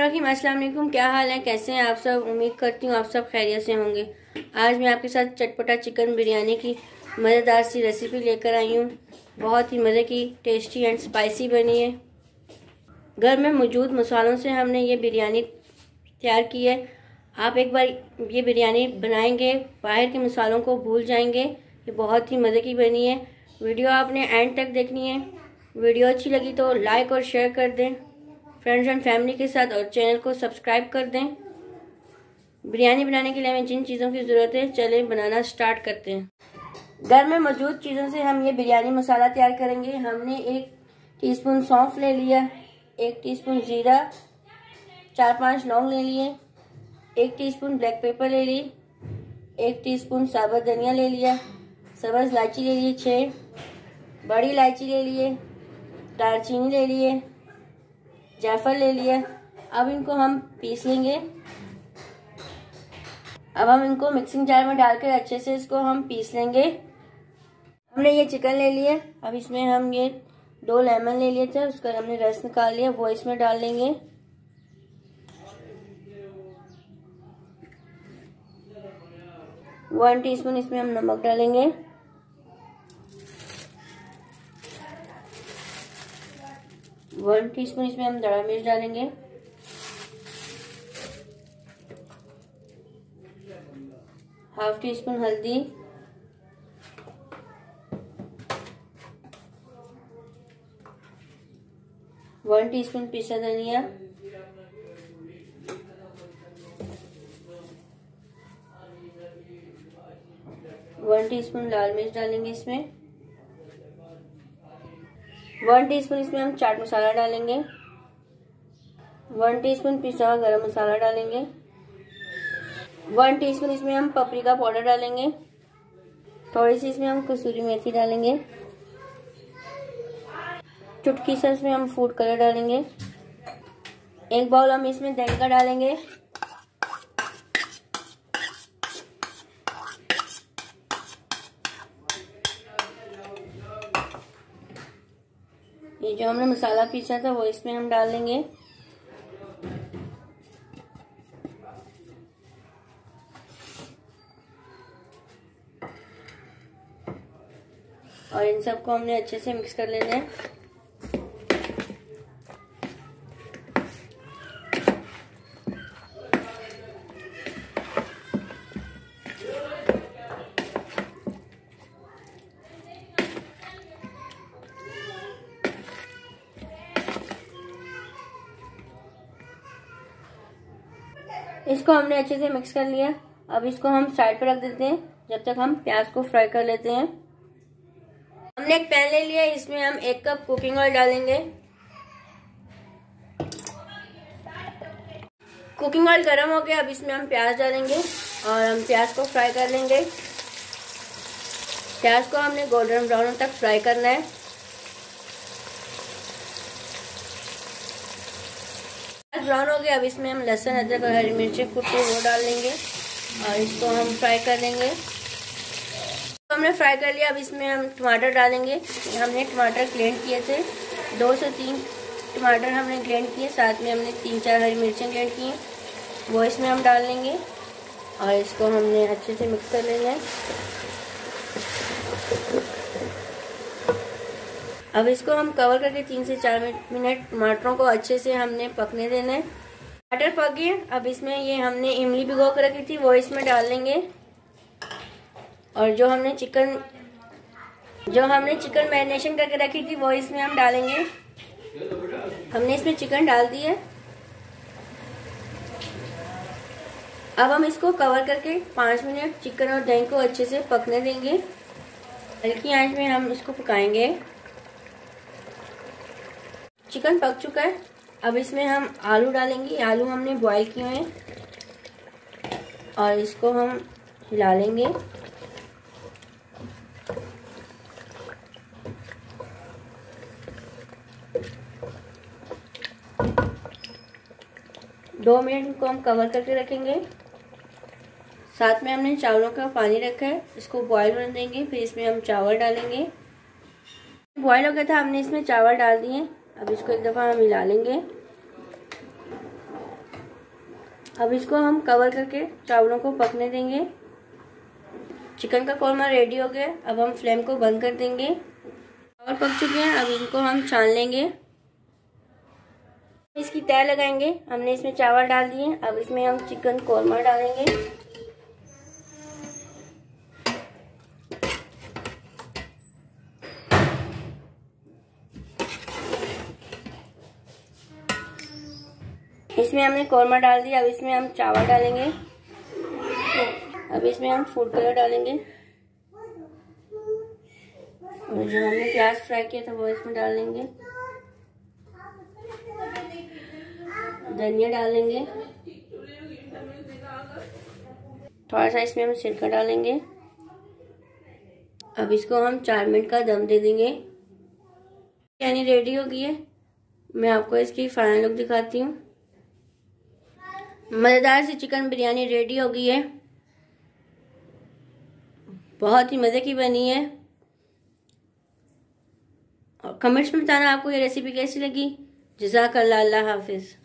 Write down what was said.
बिस्मिल्लाहिर्रहमानिर्रहीम। अस्सलाम वालेकुम। क्या हाल है, कैसे हैं आप सब? उम्मीद करती हूँ आप सब खैरियत से होंगे। आज मैं आपके साथ चटपटा चिकन बिरयानी की मज़ेदार सी रेसिपी लेकर आई हूँ। बहुत ही मज़े की, टेस्टी एंड स्पाइसी बनी है। घर में मौजूद मसालों से हमने ये बिरयानी तैयार की है। आप एक बार ये बिरयानी बनाएंगे, बाहर के मसालों को भूल जाएंगे। ये बहुत ही मज़े की बनी है। वीडियो आपने एंड तक देखनी है। वीडियो अच्छी लगी तो लाइक और शेयर कर दें फ्रेंड्स एंड फैमिली के साथ, और चैनल को सब्सक्राइब कर दें। बिरयानी बनाने के लिए हमें जिन चीज़ों की ज़रूरत है, चलें बनाना स्टार्ट करते हैं। घर में मौजूद चीज़ों से हम ये बिरयानी मसाला तैयार करेंगे। हमने 1 टीस्पून सौंफ ले लिया, 1 टीस्पून जीरा, 4-5 लौंग ले लिए, 1 टीस्पून ब्लैक पेपर ले ली, 1 टीस्पून साबुत धनिया ले लिया, सब्ज़ इलायची ले लिए 6, बड़ी इलायची ले लिए, दालचीनी ले लिए, जायफल ले लिया। अब इनको हम पीस लेंगे। अब हम इनको मिक्सिंग जार में डालकर अच्छे से इसको हम पीस लेंगे। हमने ये चिकन ले लिया। अब इसमें हम ये 2 लेमन ले लिए थे, उसका हमने रस निकाल लिया, वो इसमें डाल लेंगे। वन टीस्पून इसमें हम नमक डालेंगे। 1 टीस्पून इसमें हम दड़ा मिर्च डालेंगे। हाफ टीस्पून हल्दी, 1 टीस्पून पिसा धनिया, 1 टीस्पून लाल मिर्च डालेंगे इसमें। 1 टीस्पून इसमें हम चाट मसाला डालेंगे। 1 टीस्पून पिसा हुआ गरम मसाला डालेंगे। 1 टीस्पून इसमें हम पपरिका पाउडर डालेंगे। थोड़ी सी इसमें हम कसूरी मेथी डालेंगे। चुटकी से इसमें हम फूड कलर डालेंगे। 1 बाउल हम इसमें दही का डालेंगे। ये जो हमने मसाला पीसा था वो इसमें हम डाल देंगे। और इन सबको हमने अच्छे से मिक्स कर लेना है। इसको हमने अच्छे से मिक्स कर लिया। अब इसको हम साइड पर रख देते हैं जब तक हम प्याज को फ्राई कर लेते हैं। हमने एक पैन ले लिया, इसमें हम 1 कप कुकिंग ऑयल डालेंगे। कुकिंग ऑयल गर्म हो गया। अब इसमें हम प्याज डालेंगे और हम प्याज को फ्राई कर लेंगे। प्याज को हमने गोल्डन ब्राउन तक फ्राई करना है। ब्राउन हो गया। अब इसमें हम लहसुन, अदरक और हरी मिर्ची कुटी वो डाल लेंगे और इसको हम फ्राई कर लेंगे। तो हमने फ्राई कर लिया। अब इसमें हम टमाटर डालेंगे। हमने टमाटर ग्राइंड किए थे, 2 से 3 टमाटर हमने ग्राइंड किए। साथ में हमने 3-4 हरी मिर्चें ग्राइंड की हैं, वो इसमें हम डाल लेंगे और इसको हमने अच्छे से मिक्स कर लेना है। अब इसको हम कवर करके 3 से 4 मिनट टमाटरों को अच्छे से हमने पकने देना है। टमाटर पक गए। अब इसमें ये हमने इमली भिगो कर रखी थी वो इसमें डाल लेंगे। और जो हमने चिकन मैरिनेशन करके रखी थी वो इसमें हम डालेंगे। हमने इसमें चिकन डाल दी है। अब हम इसको कवर करके 5 मिनट चिकन और दही को अच्छे से पकने देंगे। हल्की आंच में हम इसको पकाएंगे। चिकन पक चुका है। अब इसमें हम आलू डालेंगे। आलू हमने बॉईल किए हैं और इसको हम हिला लेंगे। दो मिनट को हम कवर करके रखेंगे। साथ में हमने चावलों का पानी रखा है, इसको बॉईल होने देंगे। फिर इसमें हम चावल डालेंगे। बॉईल हो गया था, हमने इसमें चावल डाल दिए। अब इसको एक दफ़ा हम मिला लेंगे। अब इसको हम कवर करके चावलों को पकने देंगे। चिकन का कौरमा रेडी हो गया। अब हम फ्लेम को बंद कर देंगे। चावल पक चुके हैं, अब इनको हम छान लेंगे। इसकी तह लगाएंगे। हमने इसमें चावल डाल दिए, अब इसमें हम चिकन कौरमा डालेंगे। इसमें हमने कौरमा डाल दिया, अब इसमें हम चावल डालेंगे। अब इसमें हम फूड कलर डालेंगे और जो हमने प्याज फ्राई किया था वो इसमें डालेंगे। धनिया डालेंगे, थोड़ा सा इसमें हम सिरका डालेंगे। अब इसको हम 4 मिनट का दम दे देंगे। बिरयानी रेडी हो गई है। मैं आपको इसकी फाइनल लुक दिखाती हूँ। मज़ेदार सी चिकन बिरयानी रेडी हो गई है। बहुत ही मज़े की बनी है। और कमेंट्स में बताना आपको ये रेसिपी कैसी लगी। जज़ाकल्लाह, अल्लाह हाफिज़।